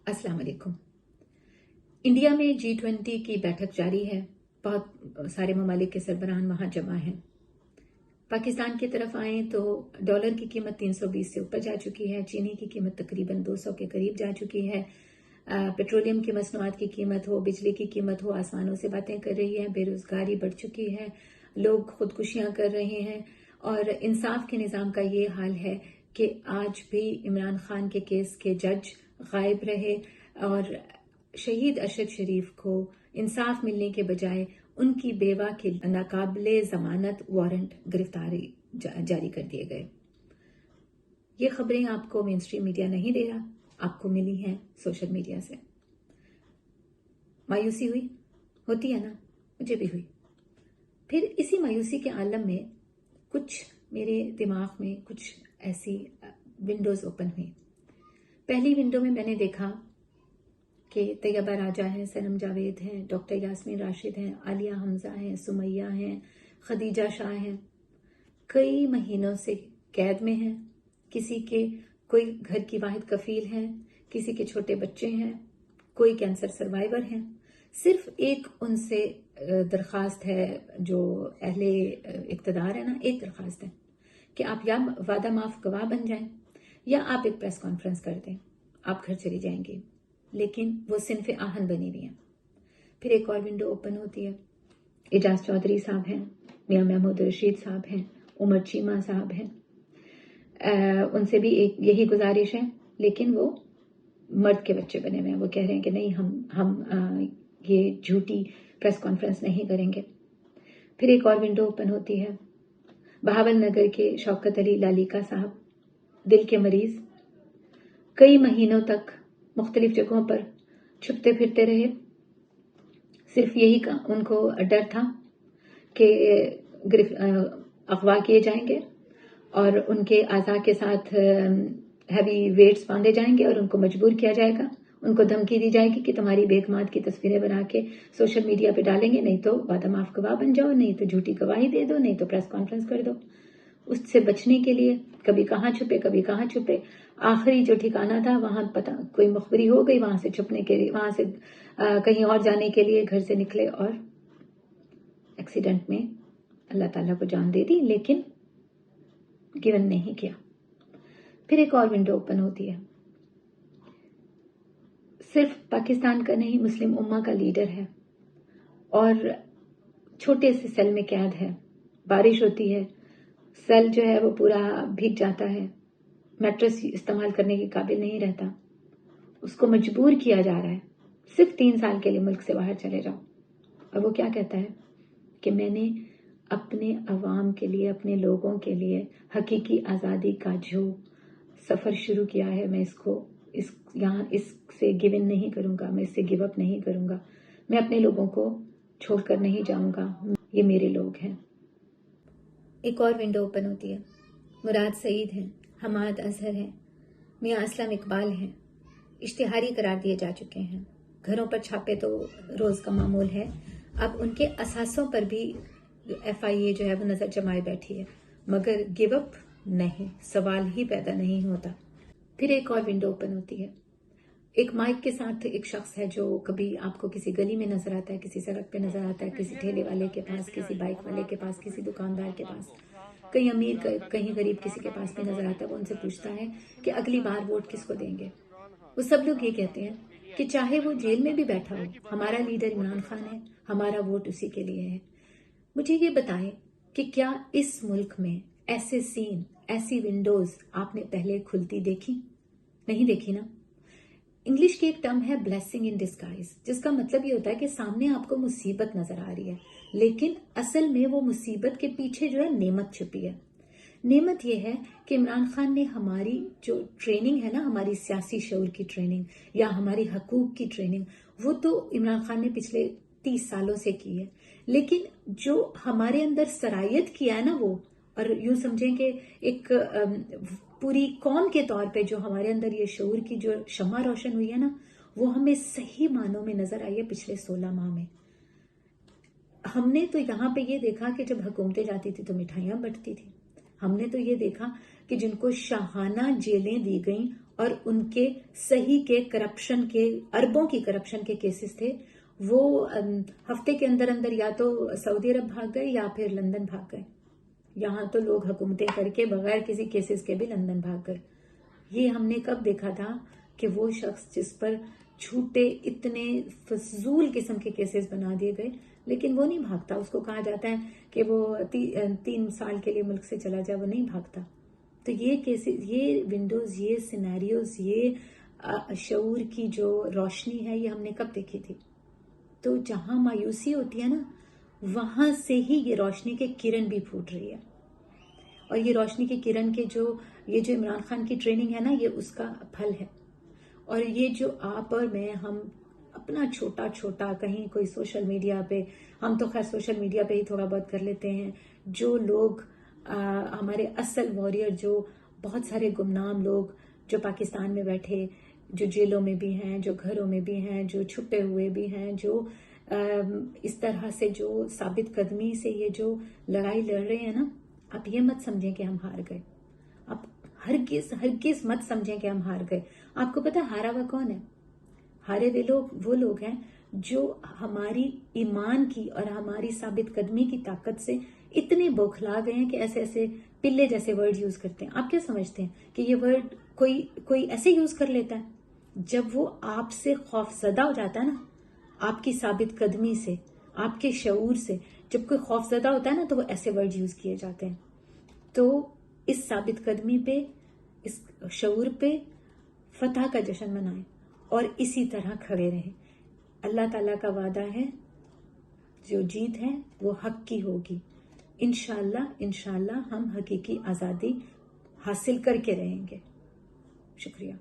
अस्सलाम वालेकुम। इंडिया में G20 की बैठक जारी है। बहुत सारे ममालिक के सरबराहान वहां जमा हैं। पाकिस्तान की तरफ आए तो डॉलर की कीमत 320 से ऊपर जा चुकी है। चीनी की कीमत तकरीबन 200 के करीब जा चुकी है। पेट्रोलियम की मसनूआत की कीमत हो, बिजली की कीमत हो, आसमानों से बातें कर रही है। बेरोजगारी बढ़ चुकी है, लोग खुदकुशियां कर रहे हैं और इंसाफ के निज़ाम का ये हाल है कि आज भी इमरान खान के केस के जज गायब रहे और शहीद अरशद शरीफ को इंसाफ मिलने के बजाय उनकी बेवा के नाकाबिले जमानत वारंट गिरफ्तारी जारी कर दिए गए। ये खबरें आपको मेन स्ट्रीम मीडिया नहीं दे रहा, आपको मिली हैं सोशल मीडिया से। मायूसी हुई, होती है ना, मुझे भी हुई। फिर इसी मायूसी के आलम में कुछ मेरे दिमाग में कुछ ऐसी विंडोज ओपन हुई। पहली विंडो में मैंने देखा कि तैयबा राजा हैं, सनम जावेद हैं, डॉक्टर यास्मीन राशिद हैं, आलिया हमजा हैं, सुमैया हैं, खदीजा शाह हैं। कई महीनों से कैद में हैं। किसी के कोई घर की वाहिद कफील हैं, किसी के छोटे बच्चे हैं, कोई कैंसर सर्वाइवर हैं। सिर्फ एक उनसे दरखास्त है, जो अहले इक्तदार है ना, एक दरखास्त है कि आप या वादा माफ गवाह बन जाएं या आप एक प्रेस कॉन्फ्रेंस कर दें, आप घर चली जाएंगी। लेकिन वो सिनफे आहन बनी हुई है। फिर एक और विंडो ओपन होती है। एजाज चौधरी साहब हैं, मियां महमूद रशीद साहब हैं, उमर चीमा साहब हैं। उनसे भी एक यही गुजारिश है, लेकिन वो मर्द के बच्चे बने हुए हैं। वो कह रहे हैं कि नहीं, हम ये झूठी प्रेस कॉन्फ्रेंस नहीं करेंगे। फिर एक और विंडो ओपन होती है। बहावल नगर के शौकत अली लालिका साहब, दिल के मरीज, कई महीनों तक मुख्तलिफ जगहों पर छुपते फिरते रहे। सिर्फ यही उनको डर था कि अगवा किए जाएंगे और उनके आज़ा के साथ हैवी वेट्स बांधे जाएंगे और उनको मजबूर किया जाएगा। उनको धमकी दी जाएगी कि तुम्हारी बेगमात की तस्वीरें बना के सोशल मीडिया पे डालेंगे, नहीं तो वादा माफ गवाह बन जाओ, नहीं तो झूठी गवाही दे दो, नहीं तो प्रेस कॉन्फ्रेंस कर दो। उससे बचने के लिए कभी कहाँ छुपे, कभी कहाँ छुपे। आखिरी जो ठिकाना था वहां पता कोई मुखबरी हो गई, वहां से छुपने के लिए, वहां से कहीं और जाने के लिए घर से निकले और एक्सीडेंट में अल्लाह ताला को जान दे दी, लेकिन गिवन नहीं किया। फिर एक और विंडो ओपन होती है। सिर्फ पाकिस्तान का नहीं, मुस्लिम उम्मा का लीडर है और छोटे से सेल में कैद है। बारिश होती है, सेल जो है वो पूरा भीग जाता है, मैट्रेस इस्तेमाल करने के काबिल नहीं रहता। उसको मजबूर किया जा रहा है सिर्फ 3 साल के लिए मुल्क से बाहर चले जाओ। और वो क्या कहता है कि मैंने अपने अवाम के लिए, अपने लोगों के लिए हकीकी आज़ादी का जो सफ़र शुरू किया है, मैं इससे गिव इन नहीं करूँगा, मैं इससे गिव अप नहीं करूँगा, मैं अपने लोगों को छोड़कर नहीं जाऊँगा, ये मेरे लोग हैं। एक और विंडो ओपन होती है। मुराद सईद हैं, हमाद अजहर हैं, मियां असलम इकबाल हैं, इश्तिहारी करार दिए जा चुके हैं। घरों पर छापे तो रोज का मामूल है। अब उनके असासों पर भी FIA जो है वो नजर जमाए बैठी है, मगर गिव अप नहीं, सवाल ही पैदा नहीं होता। फिर एक और विंडो ओपन होती है। एक माइक के साथ एक शख्स है जो कभी आपको किसी गली में नजर आता है, किसी सड़क पे नजर आता है, किसी ठेले वाले के पास, किसी बाइक वाले के पास, किसी दुकानदार के पास, कहीं अमीर कहीं गरीब किसी के पास में नजर आता है। वो उनसे पूछता है कि अगली बार वोट किसको देंगे। वो सब लोग ये कहते हैं कि चाहे वो जेल में भी बैठा हो, हमारा लीडर इमरान खान है, हमारा वोट उसी के लिए है। मुझे ये बताएं कि क्या इस मुल्क में ऐसे सीन, ऐसी विंडोज आपने पहले खुलती देखी? नहीं देखी ना। इंग्लिश की एक टर्म है ब्लेसिंग इन डिस्गाइज, जिसका मतलब ये होता है कि सामने आपको मुसीबत नजर आ रही है, लेकिन असल में वो मुसीबत के पीछे जो है नेमत छुपी है। नेमत ये है कि इमरान खान ने हमारी जो ट्रेनिंग है ना, हमारी सियासी शऊर की ट्रेनिंग या हमारी हकूक की ट्रेनिंग, वो तो इमरान खान ने पिछले 30 सालों से की है। लेकिन जो हमारे अंदर सरायत किया है ना वो, और यूं समझें कि एक पूरी कौम के तौर पे जो हमारे अंदर ये शऊर की जो शम्मा रोशन हुई है ना, वो हमें सही मानों में नजर आई है पिछले 16 माह में। हमने तो यहाँ पे ये देखा कि जब हुकूमतें जाती थी तो मिठाइयां बंटती थी। हमने तो ये देखा कि जिनको शाहाना जेलें दी गईं اور ان کے صحیح کے کرپشن کے اربوں کی کرپشن کے کیسز تھے، وہ ہفتے کے اندر اندر یا تو سعودی عرب بھاگ گئے یا پھر لندن بھاگ گئے. یہاں تو لوگ حکومتیں کر کے بغیر کسی کیسز کے بھی لندن بھاگ گئے. یہ ہم نے کب دیکھا تھا کہ وہ شخص جس پر جھوٹے اتنے فضول قسم کے کیسز بنا دیے گئے لیکن وہ نہیں بھاگتا. اس کو کہا جاتا ہے کہ وہ 3 سال کے لیے ملک سے چلا جائے، وہ نہیں بھاگتا. تو یہ کیسز، یہ ونڈوز، یہ سینیریوز، یہ شعور کی جو روشنی ہے، یہ ہم نے کب دیکھی تھی؟ تو جہاں مایوسی ہوتی ہے نا، وہاں سے ہی یہ روشنی کے کرن بھی پھوٹ رہی ہے. اور یہ روشنی کی کرن کے جو عمران خان کی ٹریننگ ہے نا، یہ اس کا پھل ہے. اور یہ جو آپ اور میں، ہم اپنا چھوٹا چھوٹا کہیں کوئی سوشل میڈیا پہ، ہم تو خیر سوشل میڈیا پہ ہی تھوڑا بہت کر لیتے ہیں، جو لوگ ہمارے اصل واریر، جو بہت سارے گمنام لوگ جو پاکستان میں بیٹھے، جو جیلوں میں بھی ہیں، جو گھروں میں بھی ہیں، جو چھپے ہوئے بھی ہیں، جو اس طرح سے جو ثابت قدمی سے یہ جو لڑائی لڑ رہے ہیں نا، آپ یہ مت سمجھیں کہ ہم ہار گئے. آپ ہرگز مت سمجھیں کہ ہم ہار گئے. آپ کو پتا ہارا ہوا کون ہے؟ ہارے وہ لوگ ہیں جو ہماری ایمان کی اور ہماری ثابت قدمی کی طاقت سے اتنے بوکھلا گئے ہیں کہ ایسے ایسے پلے جیسے ورڈ یوز کرتے ہیں. آپ کیا سمجھتے ہیں کہ یہ ورڈ کوئی ایسے یوز کر لیتا ہے؟ جب وہ آپ سے خوف زدہ ہو جاتا ہے نا، آپ کی ثابت قدمی سے، آپ کے شعور سے، جب کوئی خوف زدہ ہوتا ہے نا، تو وہ ایسے ورڈ یوز کیے جاتے ہیں. تو اس ثابت قدمی پہ، اس شعور پہ فتح کا جشن منائیں اور اسی طرح کھڑے رہیں. اللہ تعالیٰ کا وعدہ ہے، جو جیت ہے وہ حق کی ہوگی. انشاءاللہ ہم حقیقی آزادی حاصل کر کے رہیں گے. شکریہ.